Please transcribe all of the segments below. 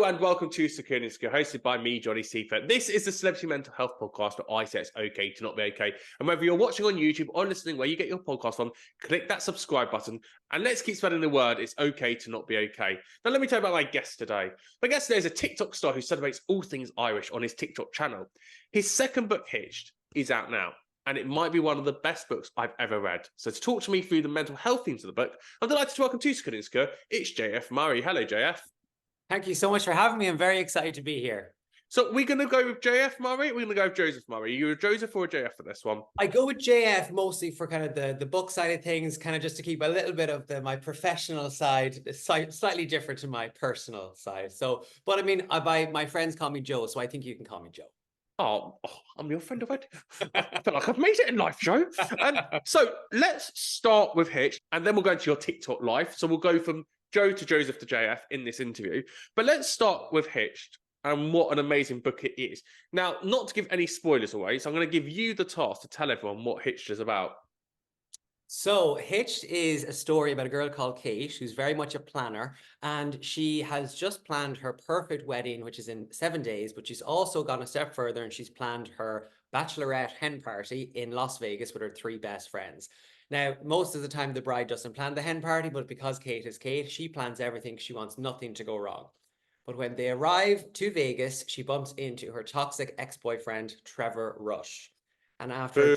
and welcome to Secure and Secure, hosted by me, Johnny Seifert. This is the Celebrity Mental Health Podcast where I say it's okay to not be okay. And whether you're watching on YouTube or listening where you get your podcast from, click that subscribe button and let's keep spreading the word. It's okay to not be okay. Now, let me tell you about my guest today. My guest today is a TikTok star who celebrates all things Irish on his TikTok channel. His second book, Hitched, is out now, and it might be one of the best books I've ever read. So to talk to me through the mental health themes of the book, I'm delighted to welcome to Secure and Secure, it's JF Murray. Hello, JF. Thank you so much for having me. I'm very excited to be here. So we're going to go with JF Murray. We're going to go with Joseph Murray. You a Joseph or a JF for this one? I go with JF mostly for kind of the book side of things, kind of just to keep a little bit of my professional side, slightly different to my personal side. So, but I mean, my friends call me Joe, so I think you can call me Joe. Oh, I'm your friend already. I feel like I've made it in life, Joe. So let's start with Hitch, and then we'll go into your TikTok life. So we'll go from Joe to Joseph to JF in this interview. But let's start with Hitched and what an amazing book it is. Now, not to give any spoilers away, so I'm going to give you the task to tell everyone what Hitched is about. So Hitched is a story about a girl called Kate, who's very much a planner, and she has just planned her perfect wedding, which is in 7 days, but she's also gone a step further and she's planned her bachelorette hen party in Las Vegas with her 3 best friends. Now, most of the time, the bride doesn't plan the hen party, but because Kate is Kate, she plans everything. She wants nothing to go wrong. But when they arrive to Vegas, she bumps into her toxic ex-boyfriend, Trevor Rush. And after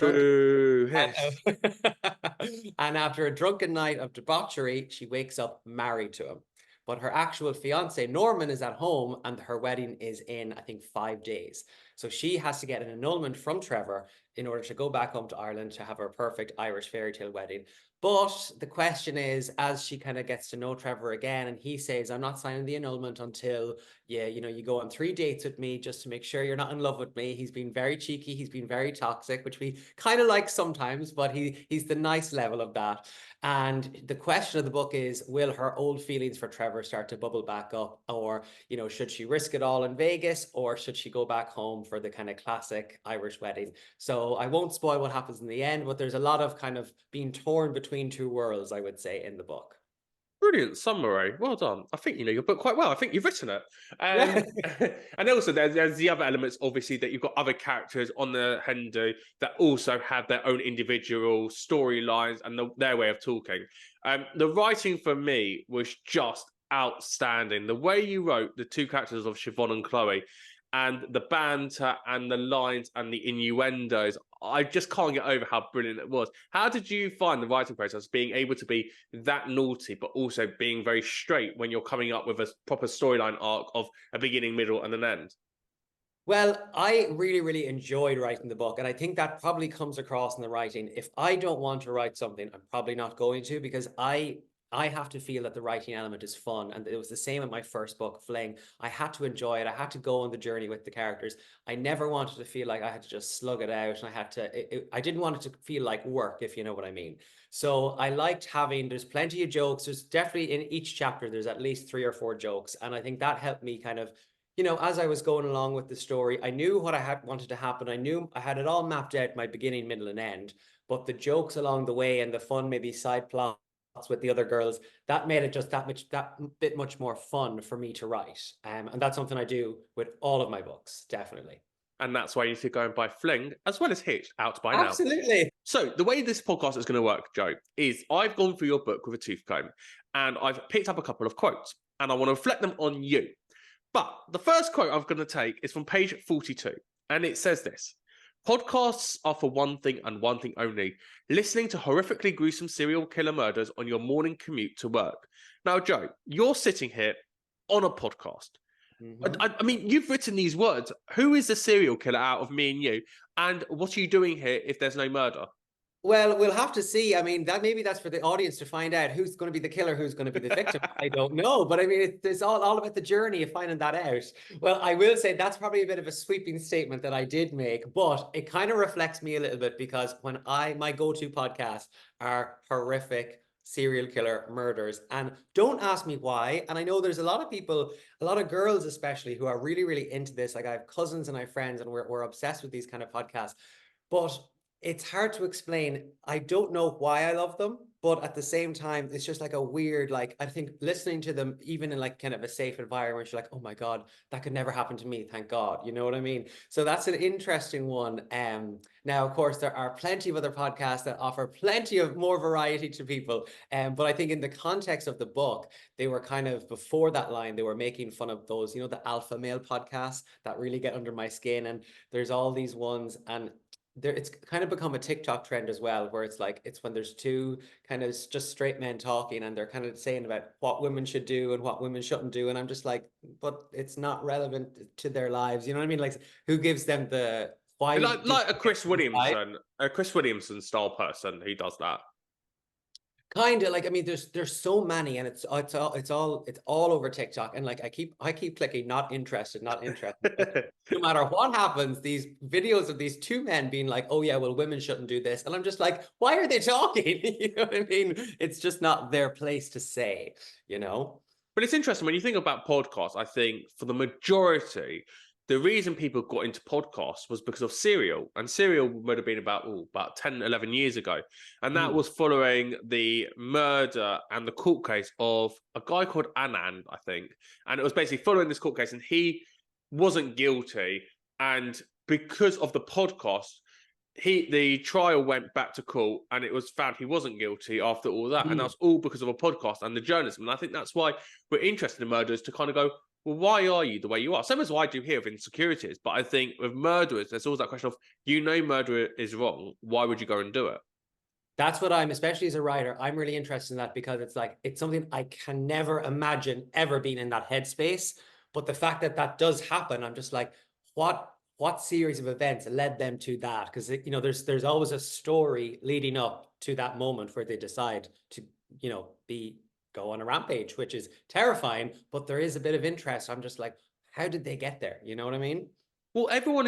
a drunken night of debauchery, she wakes up married to him. But her actual fiance, Norman, is at home and her wedding is in, I think, 5 days. So she has to get an annulment from Trevor in order to go back home to Ireland to have her perfect Irish fairy tale wedding. But the question is, as she kind of gets to know Trevor again, and he says, I'm not signing the annulment until you go on 3 dates with me just to make sure you're not in love with me. He's been very cheeky. He's been very toxic, which we kind of like sometimes, but he's the nice level of that. And the question of the book is, will her old feelings for Trevor start to bubble back up? Or, should she risk it all in Vegas, or should she go back home for the kind of classic Irish wedding? So I won't spoil what happens in the end, but there's a lot of kind of being torn between 2 worlds, I would say, in the book. Brilliant summary. Well done. I think you know your book quite well. I think you've written it. And also there's the other elements, obviously, that you've got other characters on the Hindu that also have their own individual storylines and their way of talking. The writing for me was just outstanding. The way you wrote the 2 characters of Siobhan and Chloe, and the banter and the lines and the innuendos, I just can't get over how brilliant it was. How did you find the writing process, being able to be that naughty, but also being very straight when you're coming up with a proper storyline arc of a beginning, middle, and an end? Well, I really, really enjoyed writing the book, and I think that probably comes across in the writing. If I don't want to write something, I'm probably not going to, because I have to feel that the writing element is fun. And it was the same in my first book, Fling. I had to enjoy it. I had to go on the journey with the characters. I never wanted to feel like I had to just slug it out. And I didn't want it to feel like work, if you know what I mean. So I liked there's plenty of jokes. There's definitely in each chapter, there's at least 3 or 4 jokes. And I think that helped me kind of, as I was going along with the story, I knew what I had wanted to happen. I knew I had it all mapped out, my beginning, middle, and end. But the jokes along the way and the fun, maybe side plot with the other girls, that made it just that bit much more fun for me to write. And that's something I do with all of my books, definitely. And that's why you should go and buy Fling as well as Hitch out by now. Absolutely. So the way this podcast is going to work, Joe, is I've gone through your book with a tooth comb and I've picked up a couple of quotes and I want to reflect them on you. But the first quote I'm going to take is from page 42, and it says this: podcasts are for one thing and one thing only, listening to horrifically gruesome serial killer murders on your morning commute to work. Now, Joe, you're sitting here on a podcast. Mm-hmm. I mean, you've written these words. Who is the serial killer out of me and you? And what are you doing here if there's no murder? Well, we'll have to see. I mean, maybe that's for the audience to find out who's going to be the killer, who's going to be the victim. I don't know. But I mean, it's all about the journey of finding that out. Well, I will say that's probably a bit of a sweeping statement that I did make, but it kind of reflects me a little bit, because when my go-to podcasts are horrific serial killer murders. And don't ask me why. And I know there's a lot of people, a lot of girls especially, who are really, really into this. Like I have cousins and I have friends, and we're obsessed with these kind of podcasts. But it's hard to explain. I don't know why I love them. But at the same time, it's just like a weird, like, I think listening to them, even in like kind of a safe environment, you're like, oh my God, that could never happen to me. Thank God. You know what I mean? So that's an interesting one. Now, of course, there are plenty of other podcasts that offer plenty of more variety to people. But I think in the context of the book, they were kind of before that line, they were making fun of those, you know, the alpha male podcasts that really get under my skin. And there's all these ones. And there, it's kind of become a TikTok trend as well, where it's like, it's when there's two kind of just straight men talking and they're kind of saying about what women should do and what women shouldn't do. And I'm just like, but it's not relevant to their lives. You know what I mean? Like, who gives them the, why do Like they decide? A Chris Williamson style person who does that. Kind of like, I mean, there's so many, and it's all over TikTok, and like I keep clicking not interested, not interested. But no matter what happens, these videos of these two men being like, oh yeah, well, women shouldn't do this, and I'm just like, why are they talking? You know what I mean? It's just not their place to say, you know. But it's interesting when you think about podcasts. I think for the majority, the reason people got into podcasts was because of Serial. And Serial would have been about 10, 11 years ago. And that was following the murder and the court case of a guy called Anand, I think. And it was basically following this court case, and he wasn't guilty. And because of the podcast, the trial went back to court and it was found he wasn't guilty after all that. And that's all because of a podcast and the journalism. And I think that's why we're interested in murderers, to kind of go, well, why are you the way you are? Same as what I do here with insecurities. But I think with murderers, there's always that question of, murder is wrong. Why would you go and do it? That's what I'm, especially as a writer, I'm really interested in that, because it's like, it's something I can never imagine ever being in that headspace. But the fact that that does happen, I'm just like, what series of events led them to that? Because, you know, there's always a story leading up to that moment where they decide to, you know, go on a rampage, which is terrifying, but there is a bit of interest. I'm just like, how did they get there? You know what I mean? Well, everyone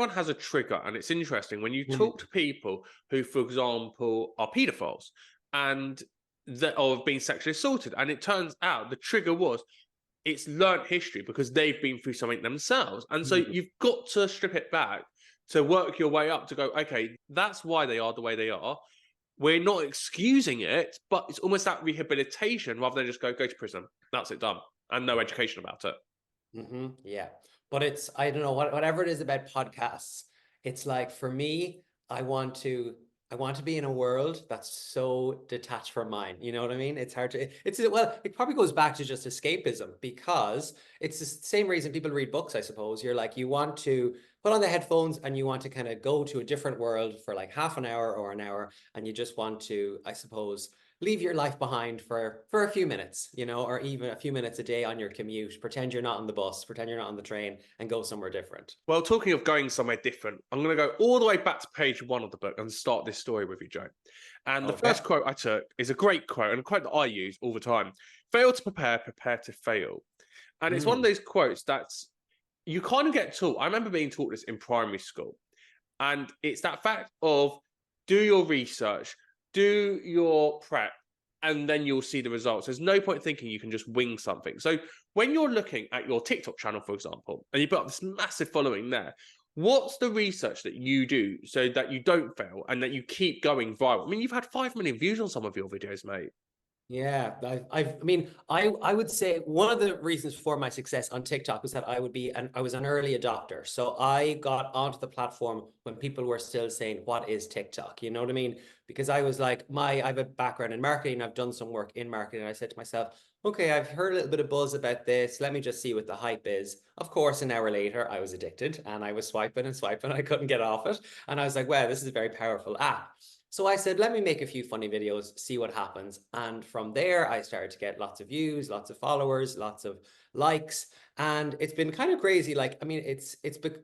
has a trigger, and it's interesting when you talk to people who, for example, are paedophiles and that or have been sexually assaulted, and it turns out the trigger was it's learnt history because they've been through something themselves, and so you've got to strip it back to work your way up to go, okay, that's why they are the way they are. We're not excusing it, but it's almost that rehabilitation rather than just go to prison. That's it, done, and no education about it. Yeah. But it's, I don't know, whatever it is about podcasts, it's like, for me, I want to be in a world that's so detached from mine. You know what I mean? It's hard to, well, it probably goes back to just escapism, because it's the same reason people read books, I suppose. You're like, you want to put on the headphones and you want to kind of go to a different world for like half an hour or an hour. And you just want to, I suppose, leave your life behind for a few minutes, you know, or even a few minutes a day on your commute. Pretend you're not on the bus, pretend you're not on the train, and go somewhere different. Well, talking of going somewhere different, I'm going to go all the way back to page 1 of the book and start this story with you, Joe. And the first quote I took is a great quote, and a quote that I use all the time: fail to prepare, prepare to fail. And it's one of those quotes that's, you kind of get taught. I remember being taught this in primary school. And it's that fact of, do your research, do your prep, and then you'll see the results. There's no point thinking you can just wing something. So when you're looking at your TikTok channel, for example, and you've got this massive following there, what's the research that you do so that you don't fail and that you keep going viral? I mean, you've had 5 million views on some of your videos, mate. Yeah, I mean, I would say one of the reasons for my success on TikTok was that I was an early adopter. So I got onto the platform when people were still saying, what is TikTok? You know what I mean? Because I was like, I have a background in marketing. I've done some work in marketing. And I said to myself, okay, I've heard a little bit of buzz about this. Let me just see what the hype is. Of course, an hour later, I was addicted and I was swiping and swiping. I couldn't get off it. And I was like, wow, this is a very powerful app. So I said, let me make a few funny videos, see what happens. And from there, I started to get lots of views, lots of followers, lots of likes. And it's been kind of crazy. Like, I mean, it's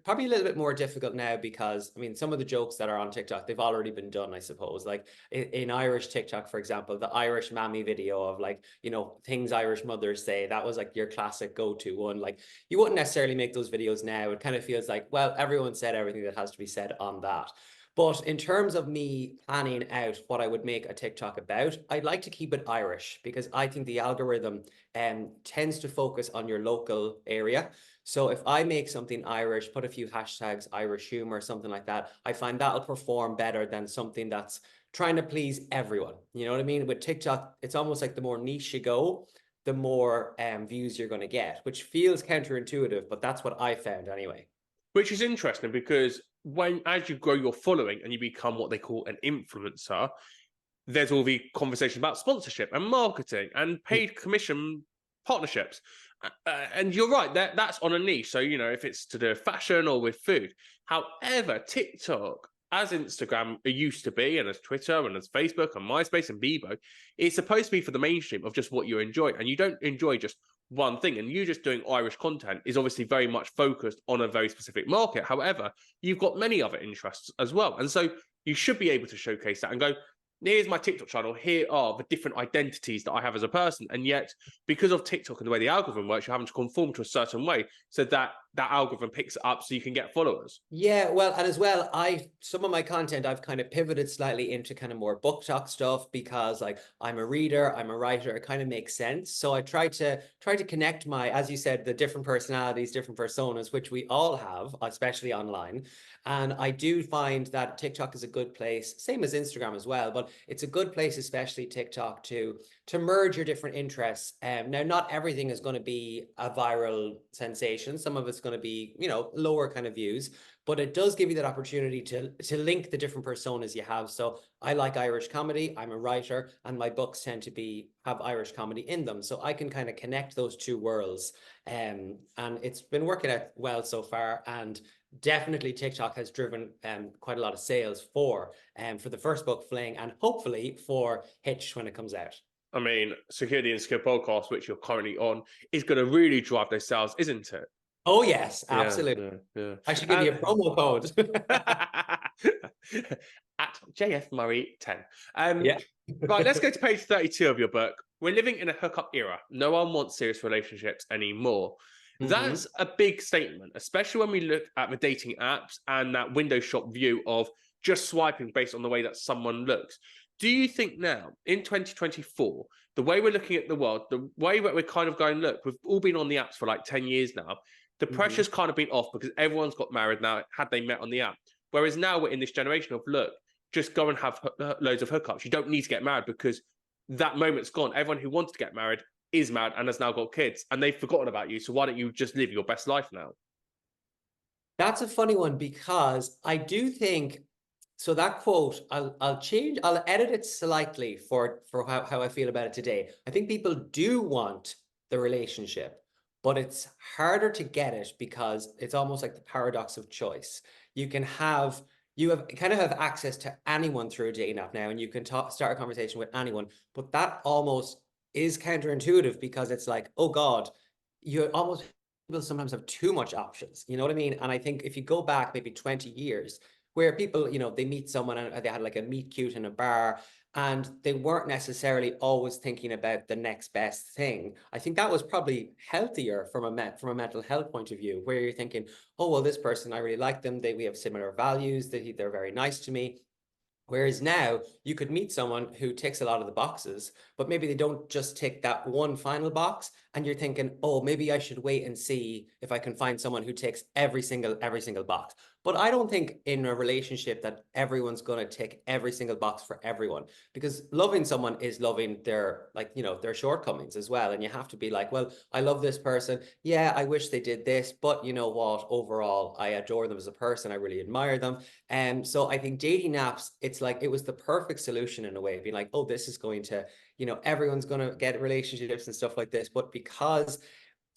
probably a little bit more difficult now because, I mean, some of the jokes that are on TikTok, they've already been done, I suppose. Like in Irish TikTok, for example, the Irish mammy video of like, you know, things Irish mothers say, that was like your classic go-to one. Like, you wouldn't necessarily make those videos now. It kind of feels like, well, everyone said everything that has to be said on that. But in terms of me planning out what I would make a TikTok about, I'd like to keep it Irish, because I think the algorithm tends to focus on your local area. So if I make something Irish, put a few hashtags, Irish humor, something like that, I find that'll perform better than something that's trying to please everyone. You know what I mean? With TikTok, it's almost like the more niche you go, the more views you're going to get, which feels counterintuitive, but that's what I found anyway. Which is interesting because as you grow your following and you become what they call an influencer, there's all the conversation about sponsorship and marketing and paid commission partnerships. And you're right, that's on a niche. So, if it's to do with fashion or with food. However, TikTok, as Instagram used to be, and as Twitter and as Facebook and MySpace and Bebo, it's supposed to be for the mainstream of just what you enjoy. And you don't enjoy just one thing. And you just doing Irish content is obviously very much focused on a very specific market. However, you've got many other interests as well. And so you should be able to showcase that and go, here's my TikTok channel. Here are the different identities that I have as a person. And yet, because of TikTok and the way the algorithm works, you're having to conform to a certain way so that that algorithm picks it up so you can get followers. Yeah, well, and as well, some of my content I've kind of pivoted slightly into kind of more book talk stuff because like I'm a reader, I'm a writer, it kind of makes sense. So I try to connect my, as you said, the different personalities, different personas, which we all have, especially online. And I do find that TikTok is a good place, same as Instagram as well, but it's a good place, especially TikTok, to merge your different interests. Now, not everything is going to be a viral sensation. Some of it's going to be, lower kind of views, but it does give you that opportunity to link the different personas you have. So I like Irish comedy, I'm a writer, and my books tend to have Irish comedy in them. So I can kind of connect those two worlds. And it's been working out well so far. And definitely TikTok has driven quite a lot of sales for the first book, Fling, and hopefully for Hitch when it comes out. I mean, Security and Skill podcast, which you're currently on, is going to really drive those sales, isn't it? Oh, yes, absolutely. Yeah. I should give you a promo code. At JF Murray 10. Yeah. Right, let's go to page 32 of your book. We're living in a hookup era. No one wants serious relationships anymore. That's a big statement, especially when we look at the dating apps and that window shop view of just swiping based on the way that someone looks. Do you think now, in 2024, the way we're looking at the world, the way that we're kind of going, look, we've all been on the apps for like 10 years now, the pressure's kind of been off because everyone's got married now, had they met on the app. Whereas now we're in this generation of, look, just go and have loads of hookups. You don't need to get married because that moment's gone. Everyone who wanted to get married is married and has now got kids and they've forgotten about you. So why don't you just live your best life now? That's a funny one because I do think, so that quote, I'll edit it slightly for how I feel about it today. I think people do want the relationship, but it's harder to get it because it's almost like the paradox of choice. You kind of have access to anyone through a dating app now, and you can start a conversation with anyone, but that almost is counterintuitive because it's like, oh God, people sometimes have too much options. You know what I mean? And I think if you go back maybe 20 years, where people, they meet someone and they had like a meet cute in a bar and they weren't necessarily always thinking about the next best thing. I think that was probably healthier from a mental health point of view, where you're thinking, oh, well, this person, I really like them. We have similar values, they're very nice to me. Whereas now you could meet someone who ticks a lot of the boxes, but maybe they don't just tick that one final box. And you're thinking, oh, maybe I should wait and see if I can find someone who ticks every single box. But I don't think in a relationship that everyone's going to tick every single box for everyone, because loving someone is loving their shortcomings as well. And you have to be like, well, I love this person. Yeah, I wish they did this, but you know what? Overall, I adore them as a person. I really admire them. And so I think dating apps, it's like, it was the perfect solution in a way, being like, oh, this is going to, everyone's going to get relationships and stuff like this. But because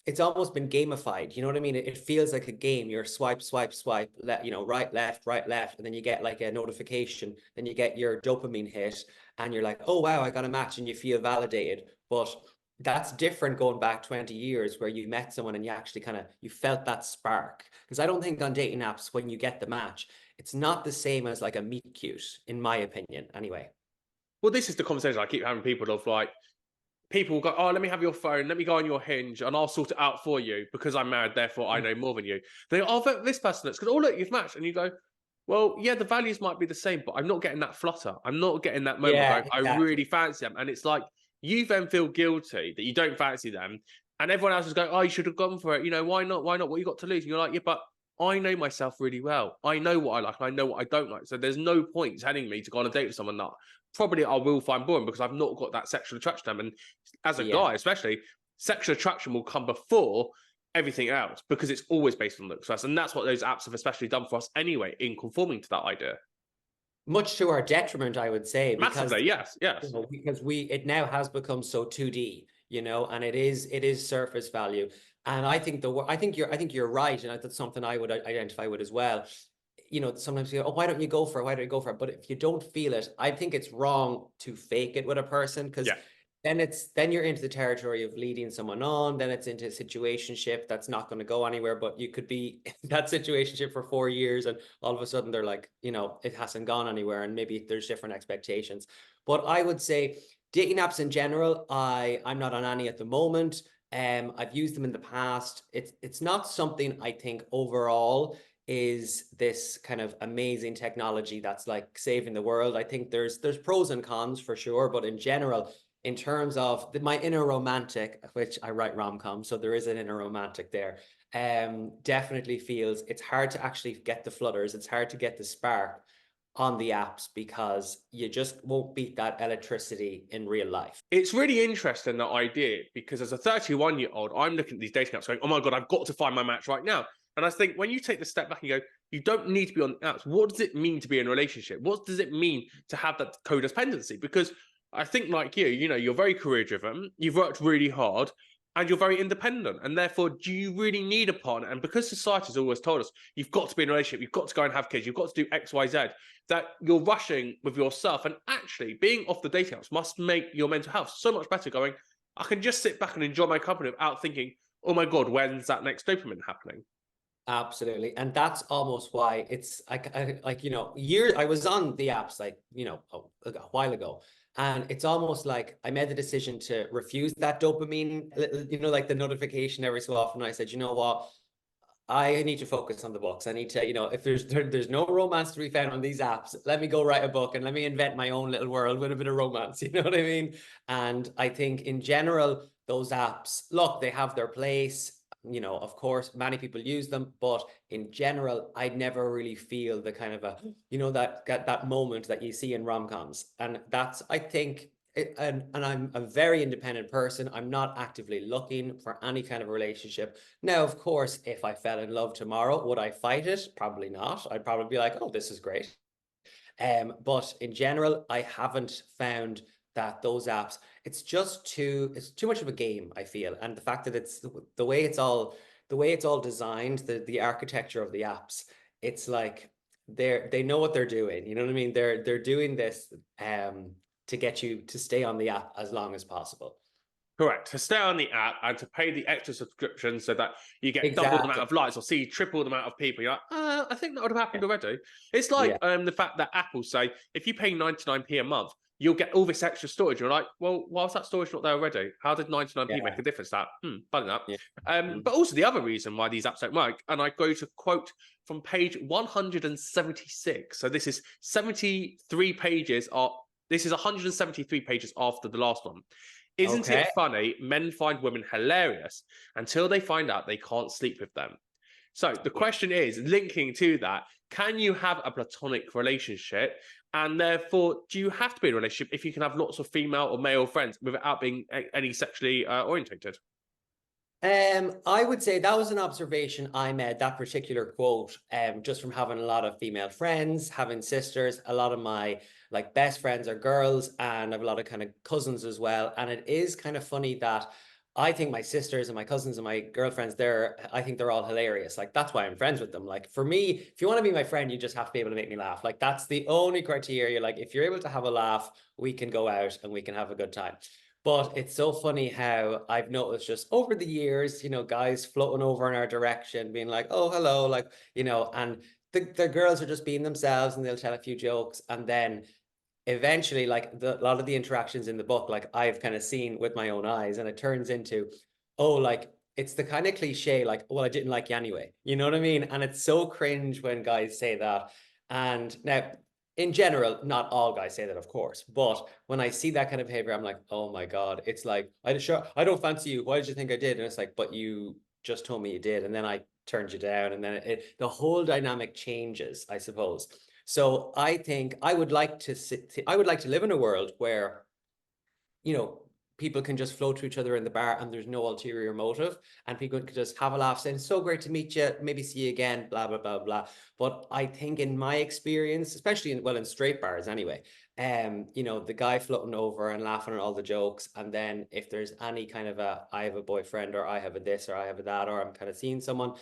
it's almost been gamified, you know what I mean? It feels like a game. You're swipe, right, left. And then you get like a notification, then you get your dopamine hit and you're like, oh, wow, I got a match, and you feel validated. But that's different going back 20 years where you met someone and you actually you felt that spark. Because I don't think on dating apps, when you get the match, it's not the same as like a meet cute, in my opinion, anyway. Well, this is the conversation I keep having people of like, people will go, oh, let me have your phone, let me go on your Hinge, and I'll sort it out for you because I'm married, therefore I know more than you. They go, oh, this person looks good. Oh, look, you've matched. And you go, well, yeah, the values might be the same, but I'm not getting that flutter. I'm not getting that moment going, exactly. I really fancy them. And it's like, you then feel guilty that you don't fancy them. And everyone else is going, oh, you should have gone for it. Why not? Why not? What you got to lose? And you're like, yeah, but I know myself really well. I know what I like, and I know what I don't like. So there's no point telling me to go on a date with someone that probably I will find boring because I've not got that sexual attraction to them. And as a Yeah. guy, especially, sexual attraction will come before everything else because it's always based on looks first. And that's what those apps have especially done for us anyway, in conforming to that idea. Much to our detriment, I would say, because Massively, yes, yes. because it now has become so 2D, and it is surface value. And I think I think you're right, and that's something I would identify with as well. Sometimes you go, oh, why don't you go for it? Why don't you go for it? But if you don't feel it, I think it's wrong to fake it with a person, because Yeah. then you're into the territory of leading someone on. Then it's into a situationship that's not going to go anywhere. But you could be in that situationship for 4 years, and all of a sudden they're like, it hasn't gone anywhere, and maybe there's different expectations. But I would say dating apps in general, I'm not on any at the moment. I've used them in the past. It's not something I think overall is this kind of amazing technology that's like saving the world. I think there's pros and cons for sure, but in general, in terms of my inner romantic, which I write rom-com, so there is an inner romantic there, definitely feels it's hard to actually get the flutters. It's hard to get the spark on the apps because you just won't beat that electricity in real life. It's really interesting, that idea, because as a 31-year-old, I'm looking at these dating apps going, oh my God, I've got to find my match right now. And I think when you take the step back and go, you don't need to be on apps. What does it mean to be in a relationship? What does it mean to have that codependency? Because I think, like you're very career driven, you've worked really hard, and you're very independent. And therefore, do you really need a partner? And because society has always told us, you've got to be in a relationship, you've got to go and have kids, you've got to do X, Y, Z, that you're rushing with yourself. And actually, being off the dating apps must make your mental health so much better, going, I can just sit back and enjoy my company without thinking, oh my God, when's that next dopamine happening? Absolutely. And that's almost why it's years I was on the apps a while ago. And it's almost like I made the decision to refuse that dopamine, like the notification every so often. I said, you know what? I need to focus on the books. I need to, if there's no romance to be found on these apps, let me go write a book and let me invent my own little world with a bit of romance. You know what I mean? And I think in general, those apps, look, they have their place. Of course, many people use them, but in general, I never really feel the kind of that moment that you see in rom-coms. And that's, I think, and I'm a very independent person. I'm not actively looking for any kind of relationship. Now, of course, if I fell in love tomorrow, would I fight it? Probably not. I'd probably be like, oh, this is great. But in general, I haven't found that those apps, it's too much of a game, I feel. And the fact that it's the way it's all designed, the architecture of the apps, it's like they know what they're doing. You know what I mean? They're doing this to get you to stay on the app as long as possible. Correct. To stay on the app and to pay the extra subscription so that you get double the amount Exactly. of likes or see triple the amount of people. You're like, I think that would have happened already. It's like Yeah. the fact that Apple say, if you pay 99p a month, you'll get all this extra storage. You're like, well, why was that storage not there already? How did 99p make Yeah. a difference? That, funny that. Yeah. But also the other reason why these apps don't work, and I go to quote from page 176. So this is 73 pages. This is 173 pages after the last one. Isn't Okay. it funny? Men find women hilarious until they find out they can't sleep with them. So the question is, linking to that, can you have a platonic relationship? And therefore, do you have to be in a relationship if you can have lots of female or male friends without being any sexually orientated? I would say that was an observation I made, that particular quote, just from having a lot of female friends, having sisters. A lot of my best friends are girls, and I have a lot of kind of cousins as well. And it is kind of funny that I think my sisters and my cousins and my girlfriends, I think they're all hilarious. Like, that's why I'm friends with them. Like, for me, if you want to be my friend, you just have to be able to make me laugh. Like, that's the only criteria. Like, if you're able to have a laugh, we can go out and we can have a good time. But it's so funny how I've noticed just over the years, guys floating over in our direction, being like, oh, hello, and the girls are just being themselves, and they'll tell a few jokes. And then eventually, a lot of the interactions in the book, I've kind of seen with my own eyes, and it turns into, oh, it's the kind of cliche, well, I didn't like you anyway. You know what I mean? And it's so cringe when guys say that. And now, in general, not all guys say that, of course, but when I see that kind of behavior, I'm like, oh my God, it's like, I don't fancy you. Why did you think I did? And it's like, but you just told me you did. And then I turns you down, and then the whole dynamic changes, I suppose. So I think I would like to I would like to live in a world where, you know, people can just flow to each other in the bar and there's no ulterior motive, and people can just have a laugh saying, so great to meet you, maybe see you again, blah, blah, blah, blah. But I think in my experience, especially in, well, in straight bars anyway, you know, the guy floating over and laughing at all the jokes. And then if there's any kind of I have a boyfriend, or I have a this, or I have a that, or I'm kind of seeing someone,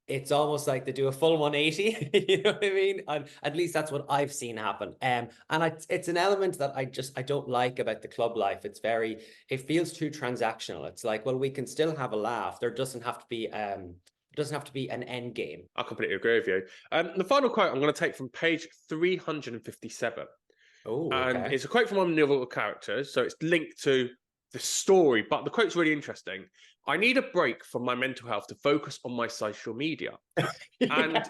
it's almost like they do a full 180. You know what I mean? And at least that's what I've seen happen. It's an element that I don't like about the club life. It feels too transactional. It's like, well, we can still have a laugh. There doesn't have to be an end game. I completely agree with you. The final quote I'm going to take from page 357. Oh, And okay. it's a quote from one of the novel characters, so it's linked to the story, but the quote's really interesting. I need a break from my mental health to focus on my social media. And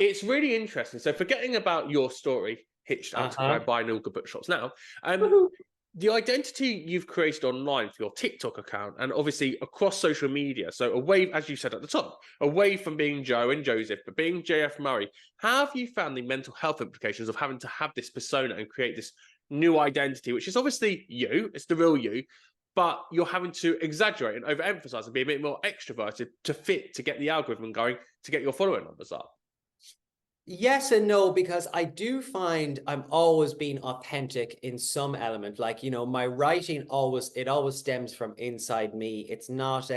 it's really interesting. So forgetting about your story, Hitched and Uh-huh. buying all good bookshops now, Woohoo. the identity you've created online for your TikTok account and obviously across social media, so away, as you said at the top, away from being Joe and Joseph, but being JF Murray, how have you found the mental health implications of having to have this persona and create this new identity, which is obviously you, it's the real you, but you're having to exaggerate and overemphasize and be a bit more extroverted to fit, to get the algorithm going, to get your following numbers up? Yes and no, because I do find I'm always being authentic in some element. Like, you know, my writing always stems from inside me. It's not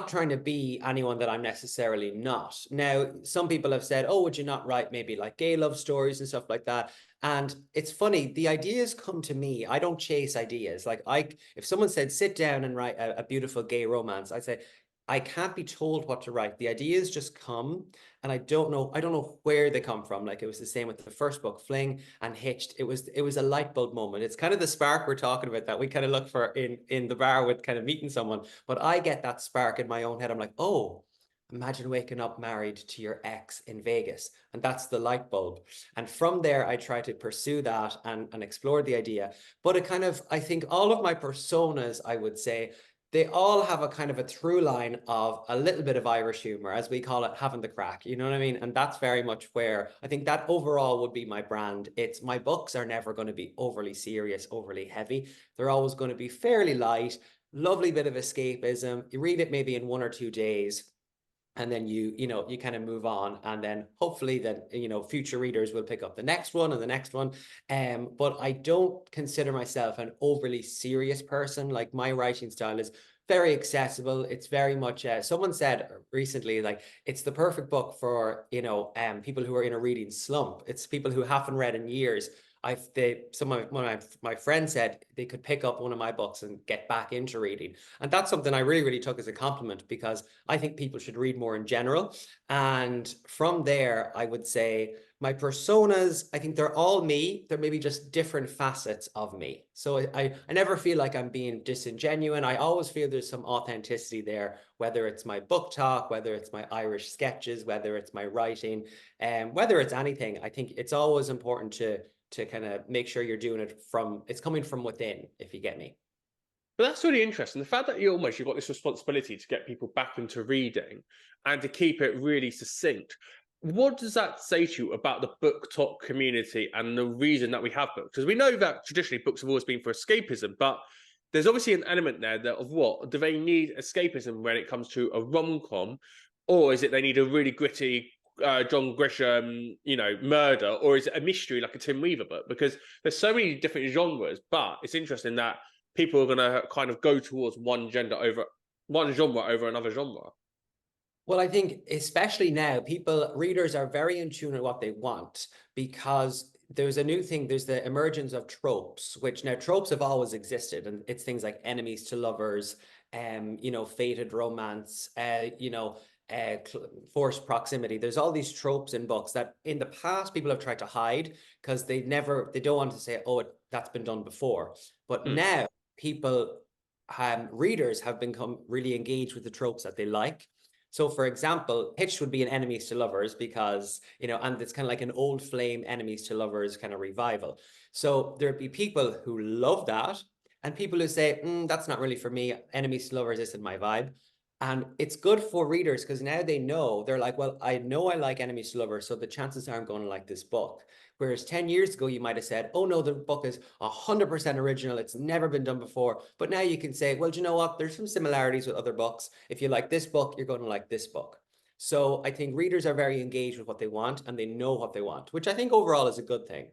trying to be anyone that I'm necessarily not. Now, some people have said, oh, would you not write maybe like gay love stories and stuff like that? And it's funny, the ideas come to me. I don't chase ideas. Like, if someone said, sit down and write a beautiful gay romance, I'd say, I can't be told what to write. The ideas just come, and I don't know where they come from. Like, it was the same with the first book, Fling and Hitched. It was a light bulb moment. It's kind of the spark we're talking about that we kind of look for in the bar with kind of meeting someone. But I get that spark in my own head. I'm like, oh, imagine waking up married to your ex in Vegas. And that's the light bulb. And from there, I try to pursue that and explore the idea. But I think all of my personas, I would say, they all have a kind of a through line of a little bit of Irish humor, as we call it, having the crack. You know what I mean? And that's very much where I think that overall would be my brand. It's my books are never going to be overly serious, overly heavy. They're always going to be fairly light, lovely bit of escapism. You read it maybe in 1 or 2 days, and then you kind of move on, and then hopefully that future readers will pick up the next one and the next one. But I don't consider myself an overly serious person. Like, my writing style is very accessible. It's very much someone said recently, like, it's the perfect book for people who are in a reading slump. It's people who haven't read in years. One of my friends said they could pick up one of my books and get back into reading. And that's something I really, really took as a compliment, because I think people should read more in general. And from there, I would say my personas, I think they're all me. They're maybe just different facets of me. So I never feel like I'm being disingenuous. I always feel there's some authenticity there, whether it's my book talk, whether it's my Irish sketches, whether it's my writing, and whether it's anything. I think it's always important to kind of make sure you're doing it's coming from within, if you get me. But that's really interesting. The fact that you've got this responsibility to get people back into reading and to keep it really succinct. What does that say to you about the book talk community and the reason that we have books? Because we know that traditionally books have always been for escapism, but there's obviously an element there that of what do they need escapism when it comes to a rom-com, or is it they need a really gritty John Grisham, murder, or is it a mystery like a Tim Weaver book? Because there's so many different genres, but it's interesting that people are going to kind of go towards one genre over another genre. Well, I think especially now, readers are very in tune with what they want, because there's a new thing. There's the emergence of tropes, which now tropes have always existed, and it's things like enemies to lovers, fated romance, forced proximity. There's all these tropes in books that in the past people have tried to hide, because they don't want to say, oh, that's been done before. But now readers have become really engaged with the tropes that they like. So, for example, Hitch would be an enemies to lovers, because, and it's kind of like an old flame enemies to lovers kind of revival. So there'd be people who love that, and people who say, that's not really for me. Enemies to lovers isn't my vibe. And it's good for readers because now they know, they're like, well, I know I like Enemies to Lovers, so the chances are I'm going to like this book. Whereas 10 years ago, you might have said, oh no, the book is 100% original. It's never been done before. But now you can say, well, do you know what? There's some similarities with other books. If you like this book, you're going to like this book. So I think readers are very engaged with what they want and they know what they want, which I think overall is a good thing.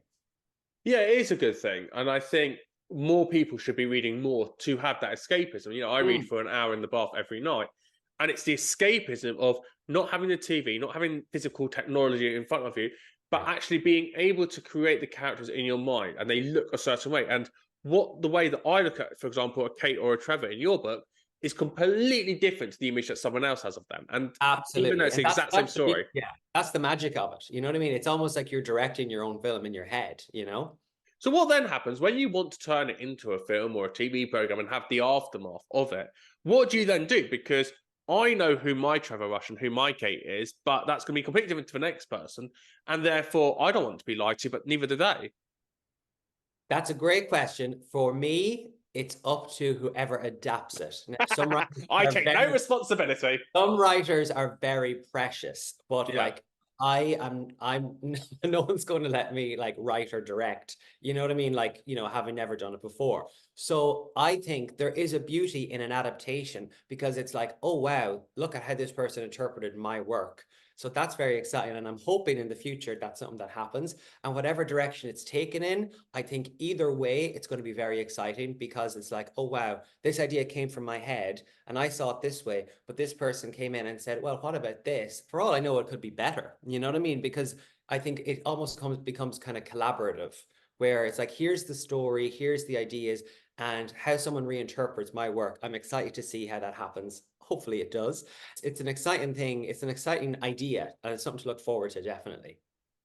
Yeah, it is a good thing. And I think more people should be reading more to have that escapism. You know, I read Mm. for an hour in the bath every night. And it's the escapism of not having the TV, not having physical technology in front of you, but Yeah. actually being able to create the characters in your mind and they look a certain way. And what the way that I look at, for example, a Kate or a Trevor in your book is completely different to the image that someone else has of them. And even though Absolutely. it's the And that's exact same that's the big, story. yeah, that's the magic of it. You know what I mean? It's almost like you're directing your own film in your head, you know? So what then happens when you want to turn it into a film or a TV program and have the aftermath of it? What do you then do? Because I know who my Trevor Rush and who my Kate is, but that's going to be completely different to the next person, and therefore I don't want to be lied to, but neither do they. That's a great question. For me, it's up to whoever adapts it. Now, I take no responsibility. some writers are very precious, but Yeah. like I'm no one's going to let me like write or direct. You know what I mean? Like, you know, having never done it before. So I think there is a beauty in an adaptation because it's like, oh wow, look at how this person interpreted my work. So that's very exciting. And I'm hoping in the future that's something that happens. And whatever direction it's taken in, I think either way, it's going to be very exciting because it's like, oh wow, this idea came from my head and I saw it this way, but this person came in and said, well, what about this? For all I know, it could be better. You know what I mean? Because I think it almost becomes kind of collaborative, where it's like, here's the story, here's the ideas, and how someone reinterprets my work. I'm excited to see how that happens. Hopefully it does. It's an exciting thing. It's an exciting idea, and it's something to look forward to, definitely.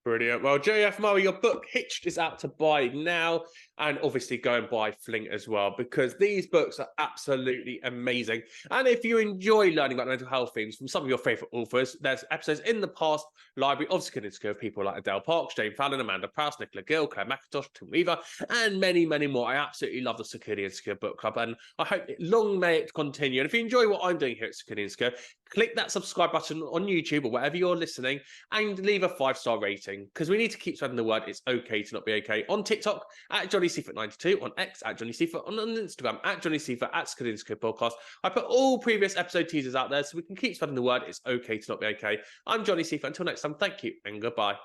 Brilliant. Well, JF Murray, your book Hitched is out to buy now, and obviously go and buy Flink as well, because these books are absolutely amazing. And if you enjoy learning about mental health themes from some of your favourite authors, there's episodes in the past library of Skin and Skill of people like Adele Parks, Jane Fallon, Amanda Prouse, Nicola Gill, Claire McIntosh, Tim Weaver, and many, many more. I absolutely love the Security and Skill Book Club, and I hope long may it continue. And if you enjoy what I'm doing here at Security and Skill, click that subscribe button on YouTube or wherever you're listening and leave a 5-star rating, because we need to keep spreading the word it's okay to not be okay. On TikTok at Johnny Seifert 92, on X at Johnny Seifert, on Instagram at Johnny Seifert, at Skidinsko Podcast. I put all previous episode teasers out there so we can keep spreading the word it's okay to not be okay. I'm Johnny Seifert. Until next time, thank you and goodbye.